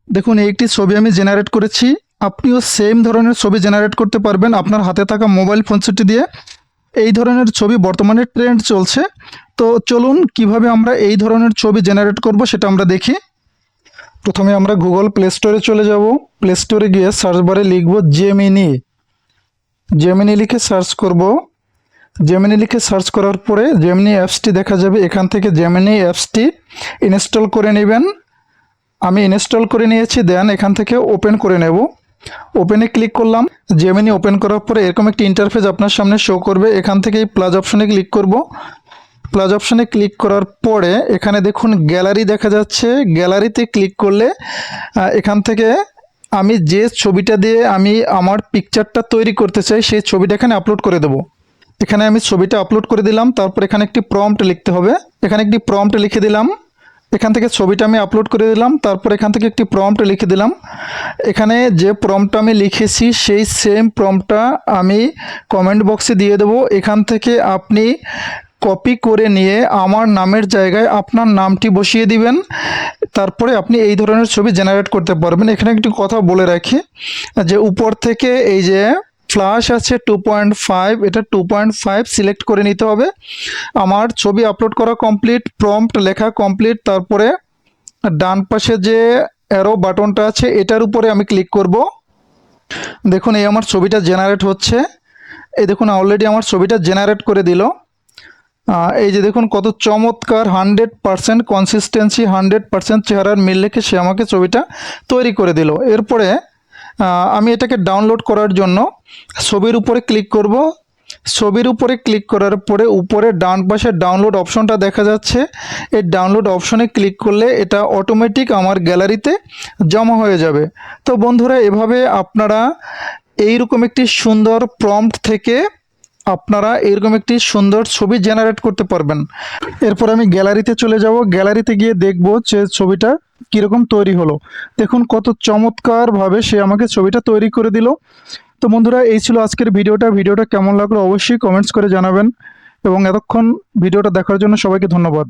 দেখুন একটি ছবি আমি জেনারেট করেছি। আপনিও সেম ধরনের ছবি জেনারেট করতে পারবেন আপনার হাতে থাকা মোবাইল ফোন সেটটি দিয়ে। এই ধরনের ছবি বর্তমানে ট্রেন্ড চলছে। তো চলুন কিভাবে আমরা এই ধরনের ছবি জেনারেট করব সেটা আমরা দেখি। প্রথমে আমরা গুগল প্লে স্টোরে চলে যাব। প্লে স্টোরে গিয়ে সার্চ বারে লিখব জেমিনি। জেমিনি লিখে সার্চ করব। জেমিনি লিখে সার্চ করার পরে জেমিনি অ্যাপসটি দেখা যাবে। এখান থেকে জেমিনি অ্যাপসটি ইনস্টল করে নেবেন। আমি ইনস্টল করে নিয়েছি, দেন এখান থেকে ওপেন করে নেব। ওপেনে ক্লিক করলাম। জেমিনি ওপেন করার পরে এরকম একটি ইন্টারফেস আপনার সামনে শো করবে। এখান থেকে এই প্লাস অপশনে ক্লিক করব। প্লাস অপশনে ক্লিক করার পরে এখানে দেখুন গ্যালারি দেখা যাচ্ছে। গ্যালারিতে ক্লিক করলে এখান থেকে আমি যে ছবিটা দিয়ে আমি আমার পিকচারটা তৈরি করতে চাই সেই ছবিটা এখানে আপলোড করে দেব। এখানে আমি ছবিটা আপলোড করে দিলাম। তারপর এখানে একটি প্রম্পট লিখতে হবে। এখানে একটি প্রম্পট লিখে দিলাম। এখান থেকে ছবিটা আমি আপলোড করে দিলাম। তারপর এখান থেকে একটি প্রম্পট লিখে দিলাম। এখানে যে প্রম্পটটা আমি লিখেছি সেই সেম প্রম্পটটা আমি কমেন্ট বক্সে দিয়ে দেবো। এখান থেকে আপনি কপি করে নিয়ে আমার নামের জায়গায় আপনার নামটি বসিয়ে দিবেন। তারপরে আপনি এই ধরনের ছবি জেনারেট করতে পারবেন। এখানে একটি কথা বলে রাখি যে উপর থেকে এই যে ফ্ল্যাশ আছে 2.5, এটা 2.5 সিলেক্ট করে নিতে হবে। আমার ছবি আপলোড করা কমপ্লিট, প্রম্পট লেখা কমপ্লিট। তারপরে ডান পাশে যে অ্যারো বাটনটা আছে এটার উপরে আমি ক্লিক করব। দেখুন এই আমার ছবিটা জেনারেট হচ্ছে। এই দেখুন অলরেডি আমার ছবিটা জেনারেট করে দিল। এই যে দেখুন কত চমৎকার 100% কনসিস্টেন্সি, 100% চেহারার মিল রেখে সে আমাকে ছবিটা তৈরি করে দিল। এরপরে আমি এটাকে ডাউনলোড করার জন্য ছবির উপরে ক্লিক করব। ছবির উপরে ক্লিক করার পরে উপরে ডান পাশে ডাউনলোড অপশনটা দেখা যাচ্ছে। এই ডাউনলোড অপশনে ক্লিক করলে এটা অটোমেটিক আমার গ্যালারিতে জমা হয়ে যাবে। তো বন্ধুরা এভাবে আপনারা এইরকম একটি সুন্দর প্রম্পট থেকে আপনারা এরকম একটি সুন্দর ছবি জেনারেট করতে পারবেন। এরপর আমি গ্যালারিতে চলে যাব। গ্যালারিতে গিয়ে দেখব যে ছবিটা কীরকম তৈরি হলো। দেখুন কত চমৎকারভাবে সে আমাকে ছবিটা তৈরি করে দিল। তো বন্ধুরা এই ছিল আজকের ভিডিওটা কেমন লাগলো অবশ্যই কমেন্টস করে জানাবেন এবং এতক্ষণ ভিডিওটা দেখার জন্য সবাইকে ধন্যবাদ।